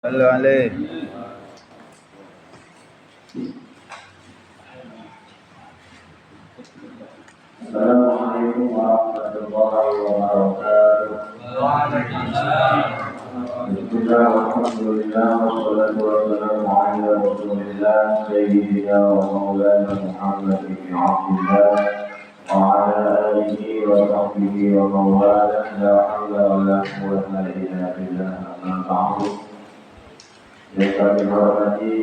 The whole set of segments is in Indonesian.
صلوا عليه. Assalamualaikum warahmatullahi wabarakatuh. Bismillah, alhamdulillah, wassalatu wassalamu ala rasulillah Sayyidina wa maulana Muhammad ibn Abdillah wa ala alihi wa sahbihi wa mawala la hawla wa la quwwata illa billah amma ba'du. Yang kami hormati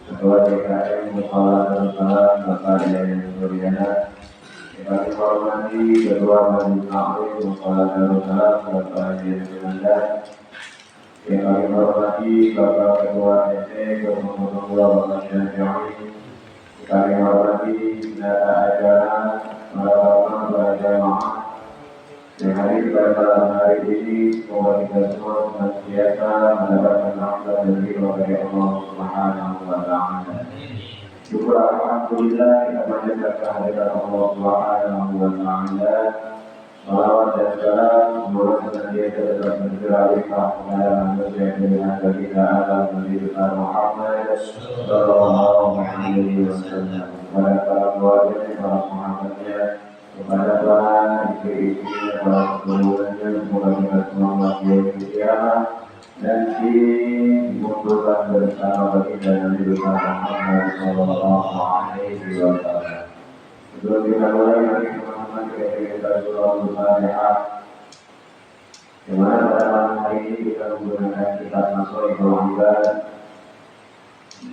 Ketua DKM Musyawarah dan Salam Bapak Yayan Suryana, yang kami hormati Ketua Majelis Taklim Musyawarah dan Salam Bapak Yayan Suryana, yang kami hormati Bapak Ketua RT Ketua Bapak Syafi'i, yang kami hormati penata acara para jamaah yang hadir pada malam hari ini. Semoga kita semua senantiasa mendapatkan rahmat dan ridho dari Allah Subhanahu wa Ta'ala. Syukur alhamdulillah kita panjatkan kehadiran Allah Subhanahu wa Ta'ala. Salawat dan salam semoga senantiasa tetap berterima kepada manusia dengan kita atas Nabi besar Muhammad sallallahu alaihi wasallam, kepada para keluarga dan para sahabatnya, kepada para istri-istri, para keturunannya, semoga kita semua masih kiamat dan dikumpulkan bersama baginda Nabi besar Muhammad sallallahu alaihi wasallam. Sebelum kita mulai, mari teman-teman kita surah Al-Fatihah, di mana pada malam hari ini kita menggunakan kitab Nasaihul Ibad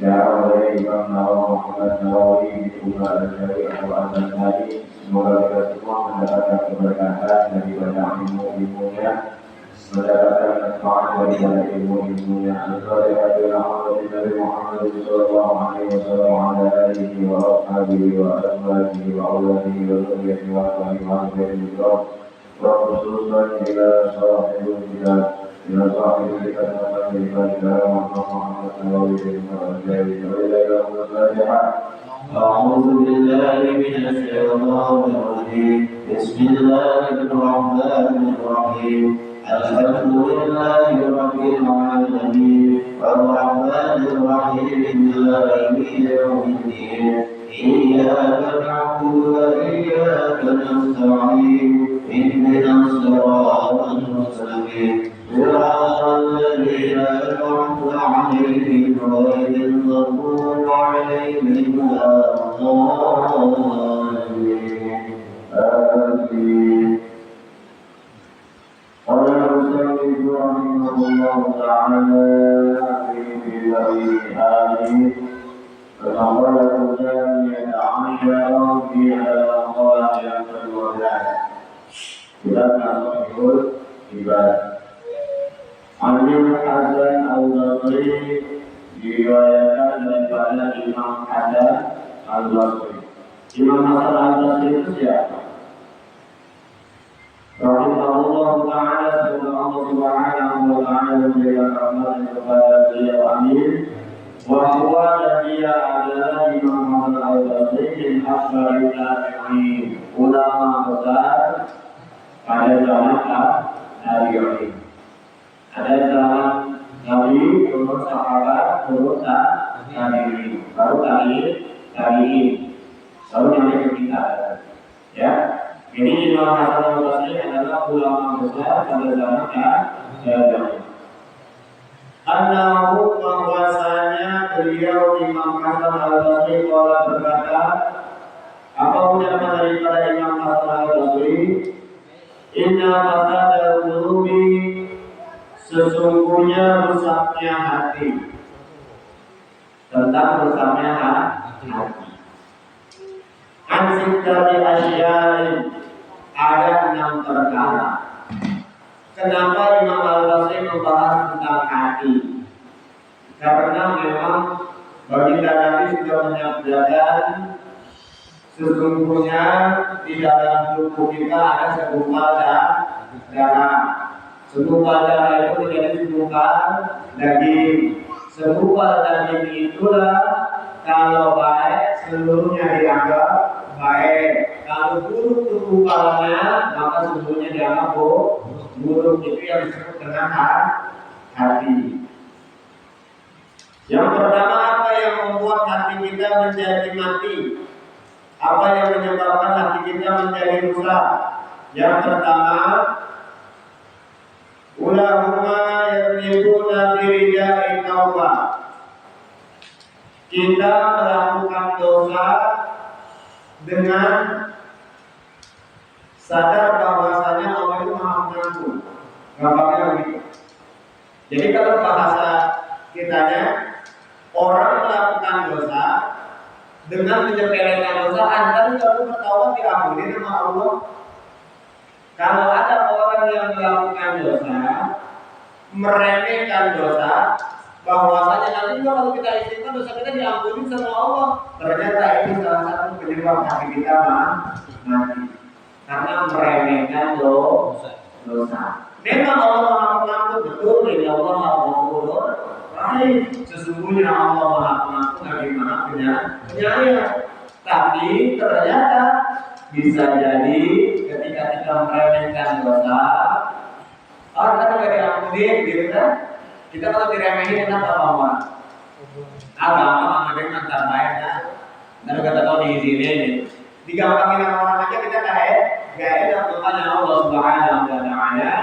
diarah oleh Imam Nawawi Muhammad Nawawi di Ummah Al-Syari'ah Al-Ansari. Semoga kita semua mendapatkan keberkahan dari banyak ilmu-ilmunya, mendapatkan manfaat dari ilmu-ilmunya. Al-Fatihah Nabi Muhammad sallallahu alaihi wasallam wa ala alihi wa ashabihi wa azwajihi wa auladihi wa dzurriyyatihi wa ahlihi wa khususan ila sahibul kitab ila sahibul kitab Muhammad Nawawi bin Al-Jari wa ila al-Fatihah. أعوذ بالله من الشيطان الرجيم. بسم الله الرحمن الرحيم. الحمد لله رب العالمين الرحمن الرحيم مالك يوم الدين. إياك نعبد وإياك نستعين. اهدنا الصراط المستقيم صراط الذين أنعمت عليهم غير المغضوب عليهم ولا الضالين. آمين. قال المصنف رحمه الله تعالى في كتابه هذه: فنقلة ثانية عشر فيها مقالة الوداع. Kitab Nasaihul Ibad. Anil Hasan Al-Basri diriwayatkan daripada Imam Hasan Al-Basri. Imam Hasan Al-Basri itu siapa? Rahimahullah ta'ala, semoga Allah Subhanahu wa ta'ala memberikan rahmat kepada beliau, amin. Bahwa dia adalah Imam Hasan Al-Basri bin Asbari Tabi'in, ulama besar pada zaman tabi'in. Ada zaman Nabi, turun sahabat, turun tabi'in, baru tabi'in, baru sampai ke kita. Ya, jadi Imam Hasan Al-Basri adalah ulama besar pada zaman tabi'in. Annahu, bahwasanya beliau Imam Hasan Al-Basri telah berkata, apa ucapan daripada Imam Hasan Al-Basri? Inna fasada qulubi, sesungguhnya rusaknya hati. Tentang rusaknya hati. Ansik dari asya'in, ada 6 perkara. Kenapa Imam Al-Basri membahas tentang hati? Karena memang baginda Nabi sudah menyabdakan, sesungguhnya di dalam tubuh kita ada segumpal darah. Segumpal darah itu menjadi segumpal daging. Segumpal daging itulah kalau baik seluruhnya dianggap baik. Kalau buruk segumpalnya maka seluruhnya dianggap buruk. Itu yang disebut dengan hati. Yang pertama, apa yang membuat hati kita menjadi mati? Apa yang menyebabkan hati kita menjadi rusak? Yang pertama, ulama yaquluna birijai taubah. Kita melakukan dosa dengan sadar bahwasanya Allah itu Maha Pengampun. Gampangnya begitu. Jadi kalau bahasa kitanya, orang melakukan dosa dengan menyepelekan dosa, Anda tidak bertaubat diampuni sama Allah. Kalau ada orang yang melakukan dosa, meremehkan dosa, bahwasanya nanti juga kalau kita istighfar dosa kita diampuni sama Allah, ternyata itu salah satu penyebab hati kita mati. Karena meremehkan dosa. Memang Allah Maha Pengampun, betul, ya Allah Maha Ghafur Rahim. Sesungguhnya Allah Maha Pengampun lagi Maha Penyayang. Tapi ternyata bisa jadi ketika kita meremehkan dosa, kita nggak diampuni, gitu kan? Kita kalau diremehin enak apa? Agama sama dengan terbaiknya. Nanti kata tahu diizinin, digampangin sama orang aja kita gak enak. Makanya Allah Subhanahu wa Ta'ala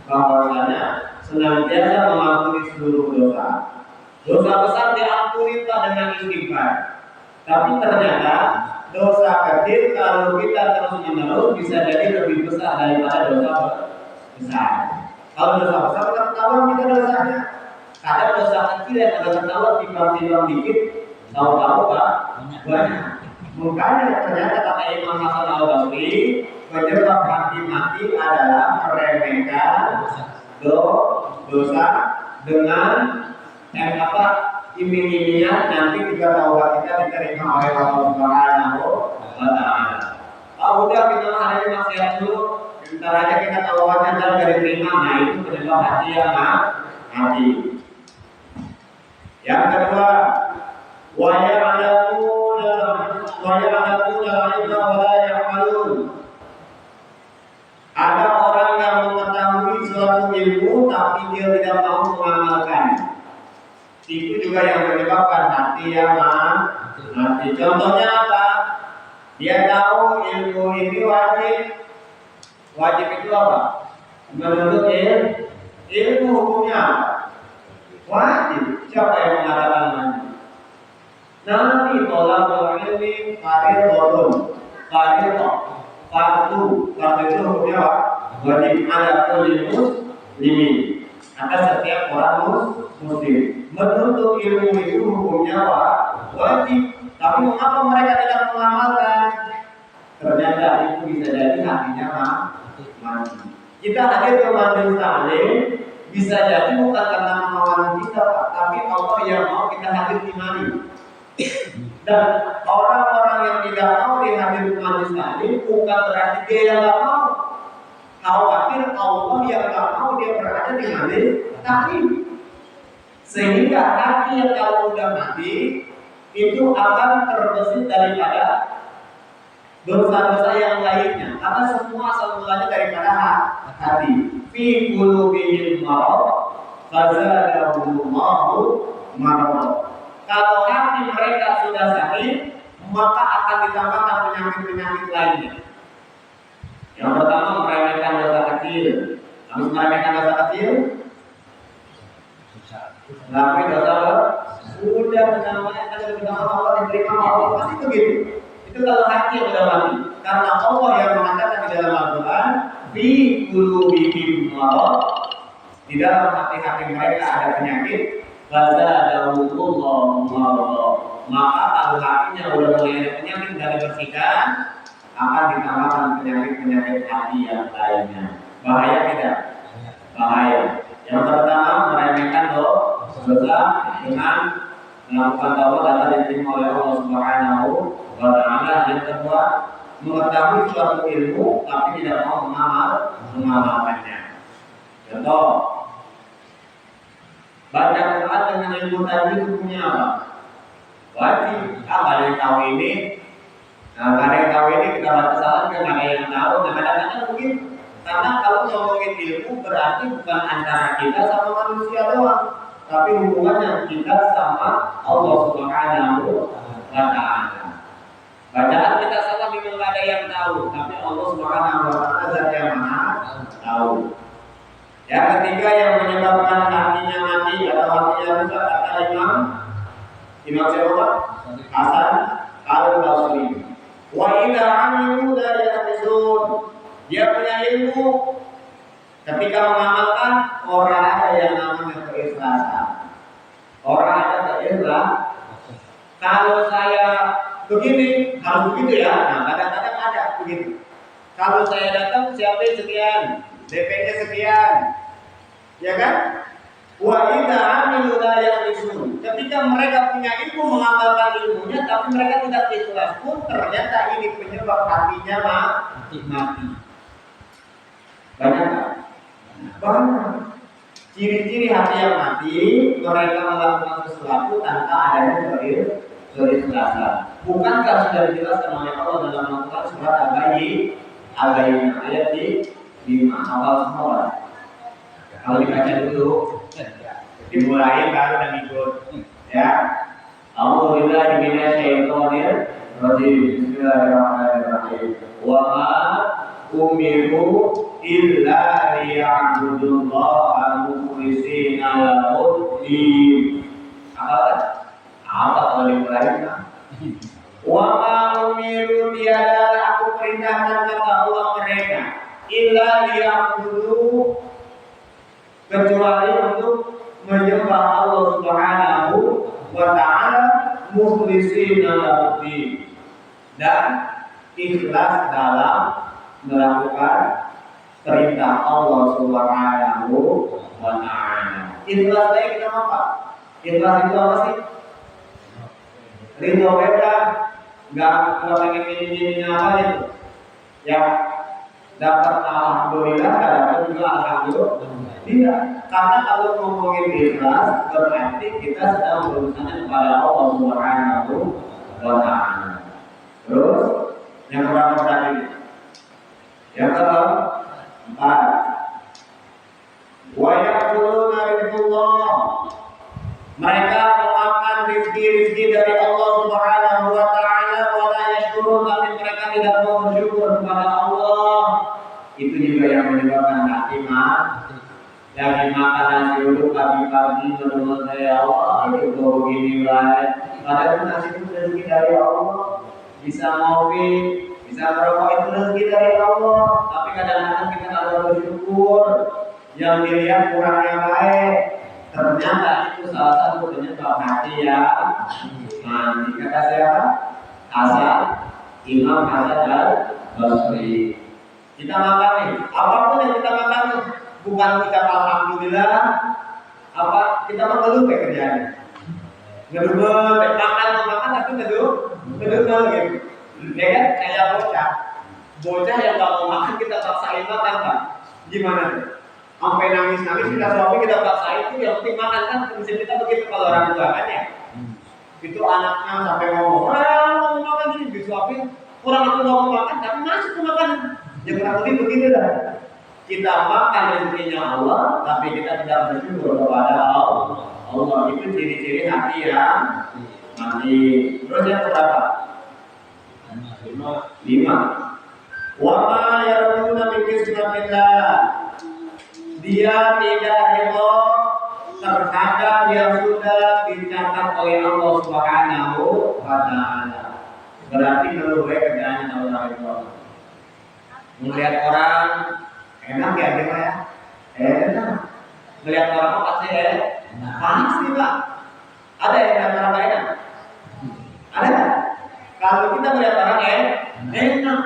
bahwasanya senantiasa mengampuni seluruh dosa. Dosa besar diampuni dengan istighfar. Tapi ternyata dosa kecil kalau kita terus menerus bisa jadi lebih besar daripada dosa besar. Kalau dosa besar kita ketahuan kita dosanya. Kadang dosa kecil yang ada ketahuan timbang-timbang dikit, tahu-tahu banyak. Makanya ternyata kata Imam Hasan Al-Basri, penyebab hati mati adalah meremehkan dosa dengan iming-imingan nanti juga taubat kita diterima oleh Allah Subhanahu wa Ta'ala. Udah kita hari ini maksiat dulu, bentar aja kita taubatnya dan dari terima. Nah itu penyebab hati yang mati. Yang kedua, wa ya'lamuna wala ya'malun. Ada orang yang mengetahui suatu ilmu tapi dia tidak mau mengamalkan. Itu juga yang menyebabkan hati yang mati. Contohnya apa? Dia tahu ilmu ini wajib. Wajib itu apa? Menurut ilmu hukumnya wajib. Siapa yang mengatakan wajib? Nabi tolabul ilmi fardhun. Fardu itu hukumnya wajib ala kulli muslimin. Atas setiap orang muslim. Menuntut ilmu itu hukumnya wajib. Tapi mengapa mereka tidak mengamalkan? Ternyata itu bisa jadi hatinya mati. Kita hadir ke majelis taklim bisa jadi bukan karena kemauan kita, tapi Allah yang mau kita hadir di mana. Dan orang-orang yang tidak mau dihadir ke majelis taklim bukan berarti dia yang tidak mau. Khawatir Allah yang tidak mau dia berada di majelis taklim. Sehingga hati yang kalau sudah mati itu akan terbesit daripada dosa-dosa yang lainnya, karena semua asal mulanya daripada hati. Fi qulubihim marad fazadahumullahu marad. Kalau hati mereka sudah sakit, maka akan ditambahkan penyakit-penyakit lainnya. Yang pertama meremehkan dosa kecil. Habis meremehkan dosa kecil, tapi dosa sudah namanya kalau Allah diterima Allah pasti begitu. Itu kalau hati yang sudah mati. Karena Allah yang mengatakan di dalam Al-Quran, fi qulubihim marad, di dalam hati-hati mereka ada penyakit, fazadahumullahu marad. Maka kalau hatinya sudah mulai ada penyakit dari bersihkan, akan ditambahkan penyakit-penyakit hati yang lainnya. Bahaya tidak? Bahaya. Yang pertama meremehkan dosa dengan melakukan taubat dan diterima oleh Allah Subhanahu wa Ta'ala. Yang kedua, mengetahui suatu ilmu tapi tidak mau mengamalkannya. Contoh, baca Quran dengan ilmu tadi hukumnya apa? Wajib. Ada yang tahu ini, ada yang tahu ini kita baca salah, nggak ada yang tahu. Nah kadang-kadang mungkin karena kalau ngomongin ilmu berarti bukan antara kita sama manusia doang. tapi hubungannya kita sama Allah Subhanahu wa Ta'ala. Bacaan kita sama memang ada yang tahu, tapi Allah Subhanahu wa Ta'ala zat yang Maha tahu. Yang ketiga yang menyebabkan hatinya mati atau hatinya rusak kata Imam siapa? Hasan Al-Basri. Wa idza amilu la yahzun. Dia punya ilmu, ketika mengamalkan orang ada yang namanya keikhlasan. Orang ada keikhlas. Kalau saya begini, harus begitu ya. Nah, kadang-kadang ada begitu. Kalau saya datang siapin sekian, DP-nya sekian. Ya kan? Wa idza amilu la yahzun. Ketika mereka punya ilmu mengamalkan ilmunya tapi mereka tidak ikhlas pun ternyata ini penyebab hatinya mati. Banyak tak? Banyak. Ciri-ciri hati yang mati, mereka melakukan sesuatu tanpa adanya keikhlasan. Bukankah sudah dijelaskan oleh Allah dalam Al-Quran surat Al-Bayyinah ayat di 5 awal semua. Kalau dibaca dulu, dimulai baru dan ikut. Ya. Alhamdulillah minasyaitonir rajim. Bismillahirrahmanirrahim. Wa ma umiru illa liya'budullaha mukhlishina lahud-din. Apa kalau dimulai? Wa ma umiru tiada aku perintahkan kata Allah mereka illa liya'budu kecuali untuk menyembah Allah Subhanahu wa Ta'ala mukhlishina lahud-din dan ikhlas dalam melakukan perintah Allah Subhanahu wa Ta'ala. Ikhlas baik kita apa? Ikhlas itu apa sih? Ridho beda, nggak pengen ini apa itu? Ya dapat alhamdulillah, dapat juga alhamdulillah. Tidak, karena kalau ngomongin ikhlas berarti kita sedang berurusan kepada Allah Subhanahu wa Ta'ala. Terus yang berapa tadi? Yang keempat, wa ya'kuluna rizqallah. Mereka memakan rezeki dari Allah Subhanahu wa Ta'ala wa la yashkurun, tapi mereka tidak mau bersyukur kepada Allah. Itu juga yang menyebabkan hati mati. Yang dimakan nasi uduk pagi-pagi menurut saya Allah itu begini baik. Padahal nasi itu rezeki dari Allah. Bisa ngopi, bisa merokok itu rezeki dari Allah. Tapi kadang-kadang kita tidak bersyukur. Yang dilihat kurangnya baik. Ternyata itu salah satu penyebab hati yang mati. Kata siapa? Imam Hasan Al-Basri. Kita makan nih, apapun yang kita makan nih, bukan ucap alhamdulillah, apa kita mengeluh kayak kerjaannya. Ngedumel, makan tapi ngedumel gitu. Ya kan? Kayak bocah yang gak mau makan kita paksain makan kan? Gimana tuh? Sampai nangis kita suapin, kita paksain itu yang penting makan kan? Prinsip kita begitu kalau orang tua kan ya. Itu anaknya sampai ngomong, mau makan gini disuapin, kurang aku mau makan tapi masuk ke makanan. Ya kurang lebih begitu dah. Kita makan rezekinya Allah, tapi kita tidak bersyukur kepada Allah. Itu ciri-ciri hati yang mati. Terus yang berapa? 5. Wa ma yarjuna min kismatillah. Dia tidak ridho terhadap yang sudah dicatat oleh Allah Subhanahu wa Ta'ala. Berarti perlu kerjaannya Allah itu. Melihat orang enak ya dia ya. Enak. Melihat orang apa pasti pasti Pak. Ada yang antara enak? Ada kan? Kalau kita melihat orang enak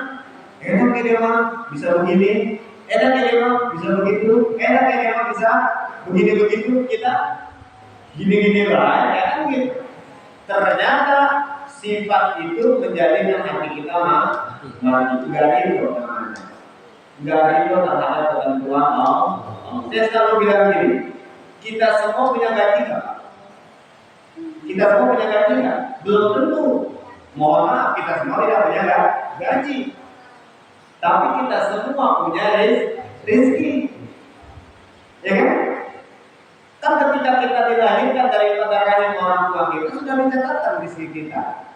ya dia mah bisa begini. Enak ya dia mah bisa begitu. Enak ya dia mah bisa begini-begitu. Kita gini-gini lah ya kan gitu. Ternyata sifat itu menjadikan hati kita mati. Enggak ridho terhadap ketentuan Allah. Saya selalu bilang gini, kita semua punya gaji nggak? Kita semua punya gaji nggak? Belum tentu. Mohon maaf, kita semua tidak punya gaji. Tapi kita semua punya rezeki. Ya kan? Kan ketika sejak kita dilahirkan daripada rahim orang tua kita sudah dicatatkan rezeki kita.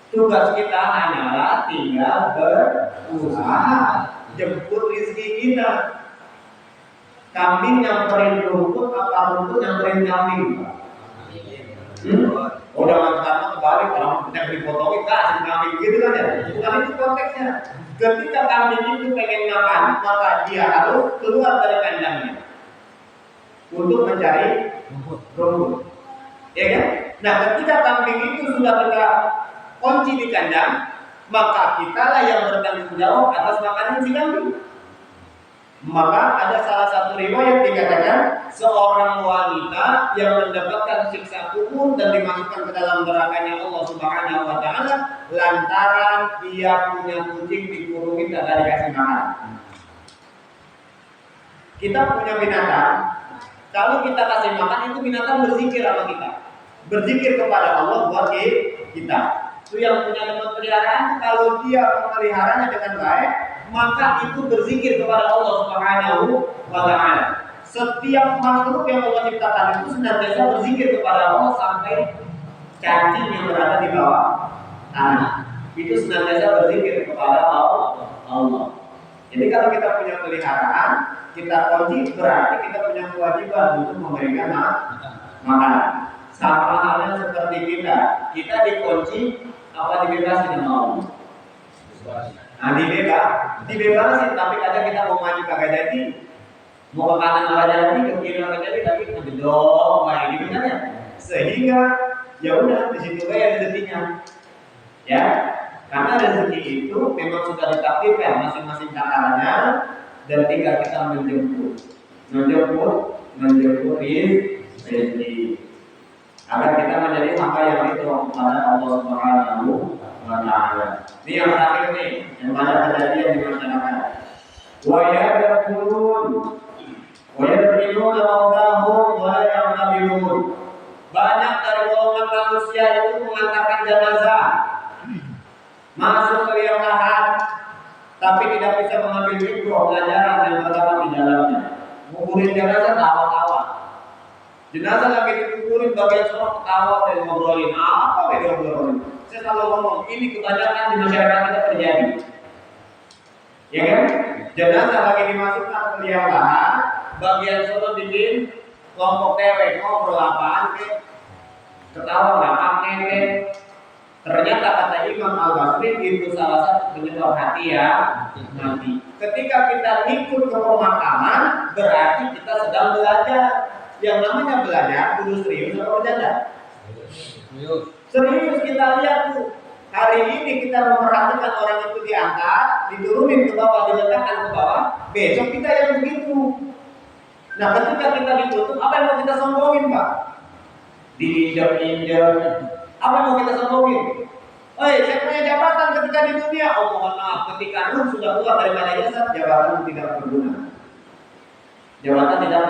Tugas kita hanyalah tinggal berusaha jemput rezeki kita. Kambing nyamperin rumput, apa rumput nyamperin kambing? Udah sekarang kebalik, orang yang dipotongin kasih kambing gitu kan ya? Bukan itu konteksnya. Ketika kambing itu pengen makan, maka dia harus keluar dari kandangnya untuk mencari rumput. Ya kan? Nah, ketika kambing itu sudah kita kunci di kandang, maka kitalah yang bertanggung jawab atas makanan si kambing. Maka ada salah satu riwayat dikatakan seorang wanita yang mendapatkan siksa kubur dan dimasukkan ke dalam nerakanya Allah Subhanahu wa taala lantaran dia punya kucing dikurungin dan tidak dikasih makan. Kita punya binatang, kalau kita kasih makan itu binatang berzikir sama kita. Berzikir kepada Allah buat kita. Itu yang punya teman peliharaan, kalau dia memeliharanya dengan baik, maka itu berzikir kepada Allah Subhanahu wa taala. Setiap makhluk yang Allah ciptakan itu senantiasa berzikir kepada Allah sampai cacing yang berada di bawah tanah. Itu senantiasa berzikir kepada Allah. Jadi kalau kita punya peliharaan, kita kunci berarti kita punya kewajiban untuk memberikan makanan. Sama halnya seperti kita dikunci apa dibebasi sama Allah. Nah, dibebasin, tapi kadang kita mau maju kagak jadi, mau ke kanan kagak jadi, ke kiri kagak jadi, tapi ngedong kayak gitu kan ya. Sehingga ya udah di situ kayak rezekinya, ya. Karena rezeki itu memang sudah ditakdirkan masing-masing takarannya dan tinggal kita menjemput rezeki agar kita menjadi hamba yang itu kepada Allah Subhanahu wa taala. Ini yang terakhir nih, yang banyak kejadian di masyarakat. Wa yadkhulun mautahum wa la ya'lamun. Banyak dari golongan manusia itu mengantarkan jenazah masuk ke liang lahat, tapi tidak bisa mengambil hikmah pelajaran yang terdapat di dalamnya. Menguburin jenazah tawa-tawa. Jenazah lagi dikuburin bagian sholat ketawa dan ngobrolin apa beda ngobrolin. Saya selalu ngomong ini kebanyakan di masyarakat kita terjadi, ya kan? Jenazah lagi dimasukkan ke liang lahat, bagian sholat bikin kelompok tewek ngobrol apaan ke, ketawa ngakak ke. Ternyata kata Imam Al-Basri itu salah satu penyebab hati ya mati. Ketika kita ikut ke pemakaman berarti kita sedang belajar. Yang namanya belajar kudu serius atau bercanda? Serius. Kita lihat tuh, hari ini kita memperhatikan orang itu diangkat, diturunin ke bawah, diletakkan ke bawah. Besok kita yang begitu. Nah, ketika kita ditutup, apa yang mau kita sombongin, Pak? Diinjak-injak. Apa yang mau kita sombongin? Saya punya jabatan ketika di dunia. Oh, mohon maaf, ketika ruh sudah keluar daripada jasad, jabatan tidak berguna. Jabatan tidak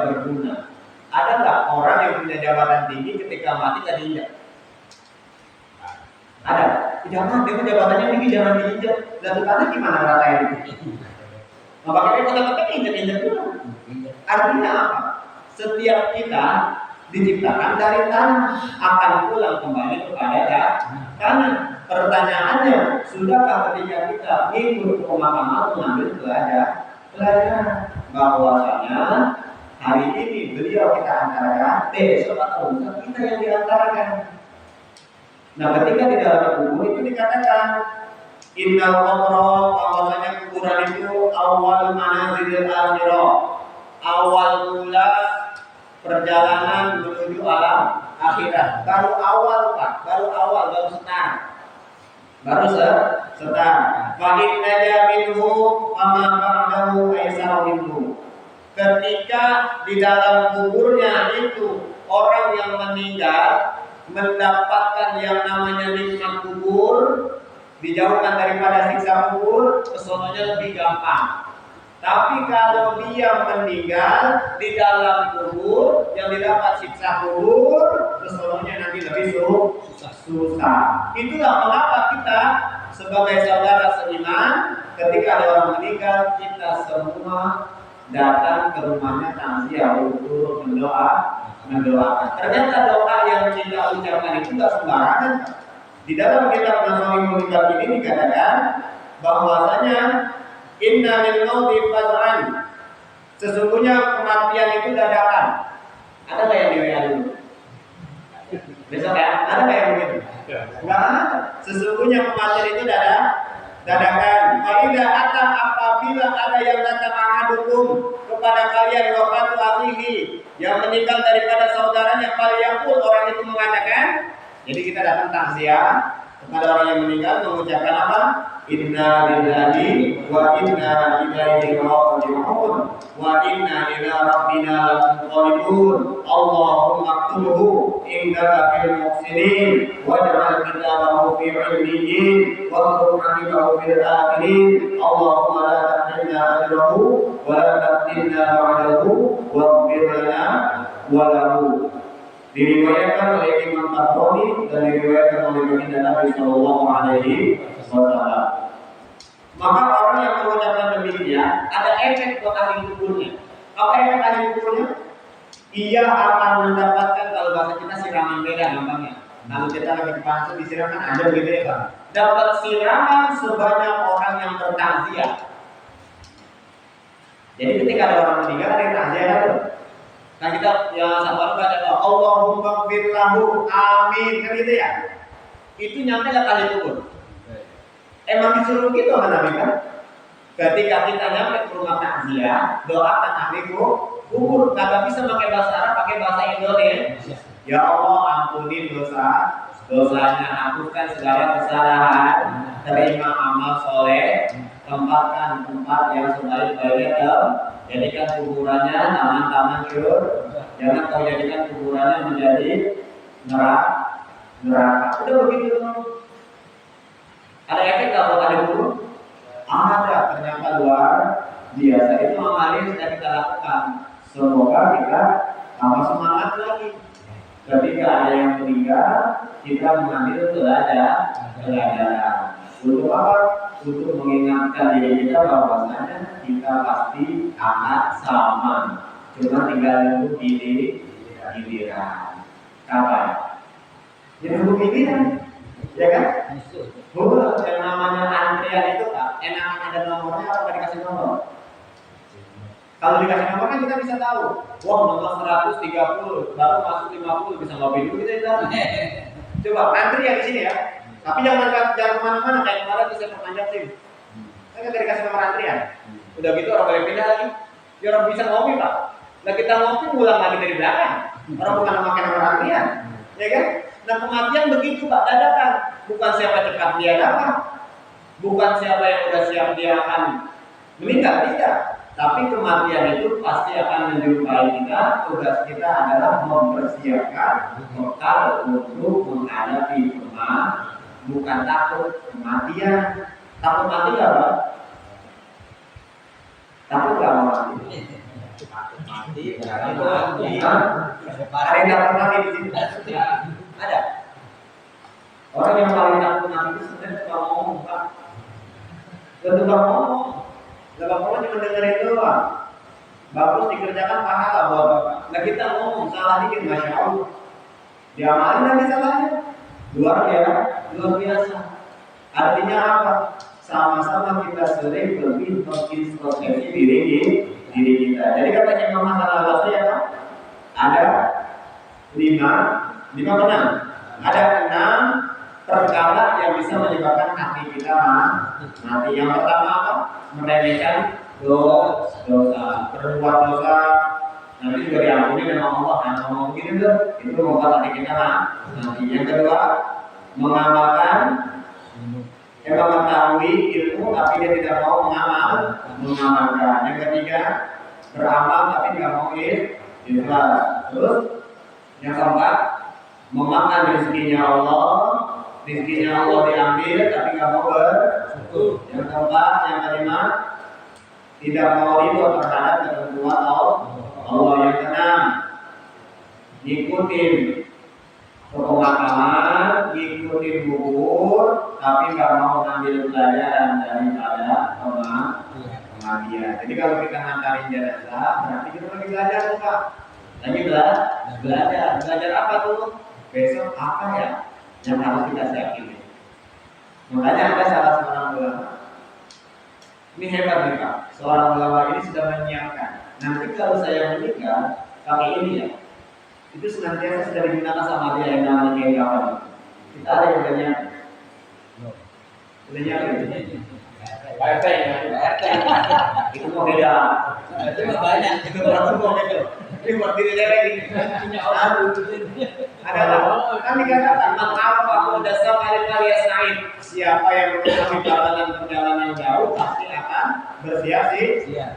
berguna. Ada nggak orang yang punya jabatan tinggi ketika mati tidak diinjak? Ada. Jangan, dia jabatannya tinggi jangan diinjak. Lalu karena gimana ratain itu? Makanya kota-kota injak-injak dulu. Artinya apa? Setiap kita diciptakan dari tanah, akan pulang kembali kepada tanah. Pertanyaannya, sudahkah ketika kita ikut pemakaman mengambil pelajaran bahwasanya hari ini beliau kita antarkan, besok atau lusa kita yang diantarkan. Nah, ketika di dalam kubur itu dikatakan innal qabra, bahwasanya kuburan itu awal manazilil akhirah, awal mula perjalanan menuju alam akhirat. Baru awal Pak, baru start. Fa'in naja minhu amma ba'dahu aisar minhu. Ketika di dalam kuburnya itu orang yang meninggal mendapatkan yang namanya nikmat kubur, dijauhkan daripada siksa kubur, kesononya lebih gampang. Tapi kalau dia meninggal di dalam kubur, yang didapat siksa kubur, kesononya nanti lebih susah. Itulah mengapa kita sebagai saudara seiman, ketika ada orang meninggal, kita semua datang ke rumahnya takziah untuk mendoakan. Ternyata doa yang kita ucapkan itu nggak sembarangan. Di dalam kitab Nasawi Mulikab ini dikatakan bahwasanya inna lil mauti faz'an, sesungguhnya kematian itu dadakan. Ada nggak yang di WA dulu? Besok ya? Ada nggak yang begitu? Nggak ada. Sesungguhnya kematian itu dadakan. Apabila ada yang datang ahadukum kepada kalian wafatu akhihi, yang meninggal daripada saudaranya, falyaqul, orang itu mengatakan, jadi kita datang takziah kepada orang yang meninggal mengucapkan apa? Inna lillahi wa inna ilaihi raji'un wa inna ila rabbina lamunqalibun. Allahumma aktubhu indaka fil muhsinin waj'al kitabahu fi 'illiyyin wa qur'anahu fil akhirin. Allahumma la tahrimna ajrahu wa la taftinna ba'dahu waghfir lana wa lahu. Diriwayatkan oleh Imam Tabari dan diriwayatkan oleh baginda Nabi Sallallahu Alaihi Wasallam. Maka orang yang mengucapkan demikian ada efek buat ahli kuburnya. Apa efek ahli kuburnya? Ia akan mendapatkan, kalau bahasa kita, siraman beda gampangnya. Kalau kita lagi dipangsa disiramkan ada gitu ya Pak. Dapat siraman sebanyak orang yang bertakziah. Jadi ketika ada orang meninggal ada takziah itu. Nah kita yang sabar baca doa Allahumma ighfir lahu, amin, kan gitu ya. Itu nyampe ke ahli kubur. Emang disuruh gitu kan Nabi kan? Ketika kita nyampe ke rumah takziah, doakan ahli kubur. Kagak bisa pakai bahasa Arab, pakai bahasa Indonesia. Ya Allah, ampuni dosanya, hapuskan segala kesalahan, terima amal soleh, tempatkan tempat yang sebaik-baiknya, jadikan kuburannya taman-taman syur, jangan kau jadikan kuburannya menjadi neraka. Udah begitu. Ada efek nggak buat ahli kubur? Ada, ternyata luar biasa. Itu amal yang sudah kita lakukan. Semoga kita tambah semangat lagi. Ketika ada yang meninggal, kita mengambil pelajaran. Untuk apa? Untuk mengingatkan diri kita bahwasanya kita pasti akan sama. Cuma tinggal nunggu giliran. Kapan? Ya nunggu giliran, ya kan? Bukan yang namanya antrian itu Pak, enak ada nomornya atau dikasih nomor? Kalau dikasih nomor kan kita bisa tahu. Wah, nomor 130, baru masuk 50 bisa ngopi dulu kita tahu. Coba antri ya di sini ya. Tapi jangan kemana-mana kayak kemarin bisa perpanjang SIM. Saya nggak dikasih nomor antrian. Udah gitu orang boleh pindah lagi. Ya orang bisa ngopi Pak. Nah kita ngopi pulang lagi dari belakang. Orang bukan memakai nomor antrian, ya kan? Nah kematian begitu Pak, dadakan. Bukan siapa cepat dia datang, bukan siapa yang udah siap dia akan meninggal, tidak. Tapi kematian itu pasti akan menjumpai kita. Tugas kita adalah mempersiapkan bekal untuk menghadapi kematian. Bukan takut kematian. Takut mati nggak Pak? Takut nggak mau mati? Takut mati, Ada yang takut mati di sini? Ada. Orang yang paling takut mati itu sebenarnya tukang ngomong Pak. Tukang ngomong. Tukang ngomong cuma dengerin doang. Bagus dikerjakan pahala buat Bapak. Nah kita ngomong salah dikit, Masya Allah, diamalin nanti salahnya. Luar biasa. Artinya apa? Sama-sama kita sering lebih mengintrospeksi diri kita. Jadi katanya Imam Hasan Al-Basri ya Pak, ada 5 benang. Ada 6 perkara yang bisa menyebabkan hati kita mati. Yang pertama apa? Meremehkan dosa, berbuat dosa. Nanti juga diampuni dengan Allah. Nah, ngomong begini tuh, itu membuat hati kita mati. Yang kedua, mengetahui ilmu tapi dia tidak mau mengamalkan. Yang ketiga, beramal tapi tidak mau ikhlas. Terus yang keempat, memakan rezekinya Allah diambil tapi tidak mau bersyukur. Yang keempat, yang kelima, tidak mau ridho terhadap ketentuan Allah. Yang keenam, ngikutin pemakaman, ngikutin kubur, tapi nggak mau ngambil pelajaran daripada kematian. Jadi kalau kita ngantarin jenazah, berarti kita lagi belajar tuh Pak. Lagi belajar apa tuh? Besok apa ya yang harus kita siapin? Makanya ada salah seorang ulama. Ini hebat nih Pak. Seorang ulama ini sudah menyiapkan. Nanti kalau saya menikah pakai ini ya, itu senantiasa sudah digunakan sama dia yang namanya kain kafan. Kita ada yang udah nyiapin. Udah nyiapin. PRT ya. Itu mau beda. Itu mah banyak. Itu berarti mau beda. Ini buat diri saya lagi. Adalah kan dikatakan mengapa udah sekali-kali ya Said, siapa yang melakukan perjalanan jauh pasti akan bersiap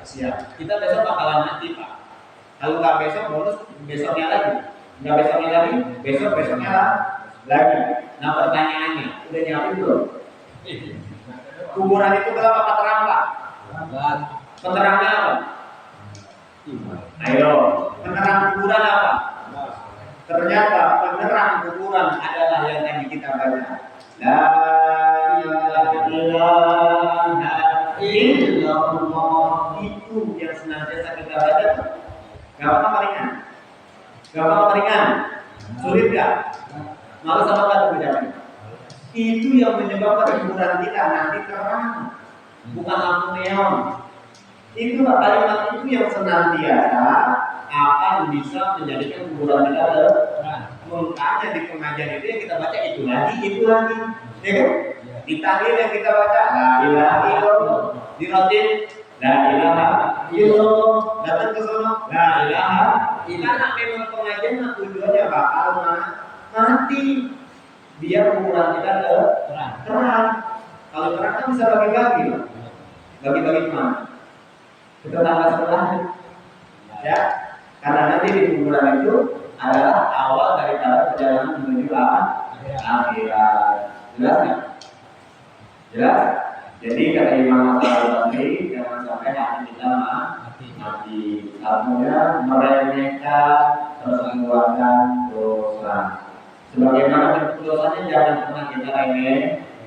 siap. Kita besok bakalan mati Pak. Kalau nggak besok bonus besoknya lagi, nggak besoknya lagi, besoknya lagi. Nah pertanyaannya udah nyiapin belum? Kuburan itu berapa terang Pak? Penerangnya apa? Ayo, penerang kuburan apa? Ternyata penerang kuburan adalah yang tadi kita baca. La ilaha illallah, itu yang senantiasa kita baca. Gampang apa ringan? Sulit gak? Malu sama gak tuh jawabnya? Itu yang menyebabkan kuburan kita nanti terang, bukan lampu neon. Itu kalimat itu yang senantiasa akan bisa menjadikan kuburan kita terang. Makanya di pengajian itu yang kita baca itu lagi, ya kan? Di tahlil yang kita baca la ilaha illallah, di rotin la ilaha illallah, datang ke sono la ilaha illallah. Karena memang pengajian tujuannya bakal mati. Biar kuburan kita terang. Kalau terang kan bisa bagi-bagi kemana? Ke tetangga sebelah, ya. Karena nanti di kuburan itu adalah awal daripada perjalanan menuju akhirat. Jelas nggak? Jelas. Jadi kata Imam Al-Ghazali, jangan sampai hati kita mati. Artinya meremehkan perbuatan dosa. Sebagaimana bentuk dosanya jangan pernah kita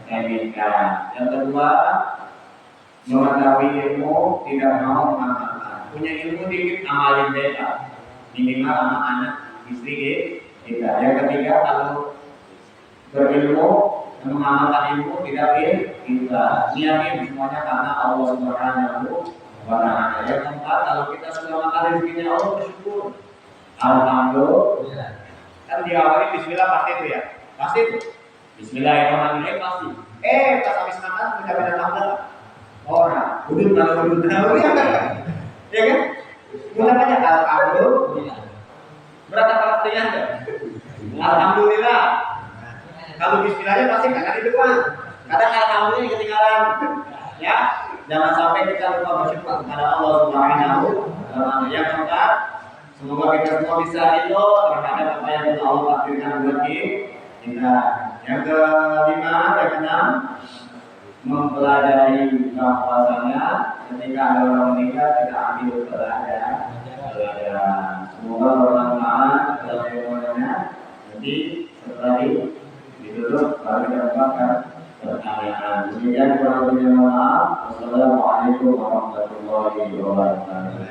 remehkan. Yang kedua, mengetahui ilmu tidak mau mengamalkan. Punya ilmu dikit amalin beda. Minimal sama anak istri kita. Yang ketiga, kalau berilmu mengamalkan ilmu tidak kita niatin semuanya karena Allah Subhanahu wa Ta'ala. Yang keempat, kalau kita sudah makan rezekinya Allah bersyukur. Alhamdulillah. Kan diawali bismillah pasti itu ya. Pasti itu. Bismillahirrahmanirrahim pasti. Pas habis makan ucapin alhamdulillah. Orang, udun ya kan? Ya kan? Ucapannya alhamdulillah. Berapa karakternya ada? Alhamdulillah. Kalau bismillahnya pasti kakak di depan. Kadang alhamdulillah ketinggalan. Ya, jangan sampai kita lupa bersyukur kepada Allah Subhanahu wa Ta'ala. Yang keempat, semoga kita semua bisa ridho terhadap apa yang Allah takdirkan buat kita. Yang kelima, yang keenam, mempelajari bahwasanya ketika ada orang meninggal kita ambil pelajaran. Semoga bermanfaat dalam ilmunya. Nanti setelah ditutup baru kita buka pertanyaan. Demikian kurang lebihnya maaf. Wassalamualaikum warahmatullahi wabarakatuh.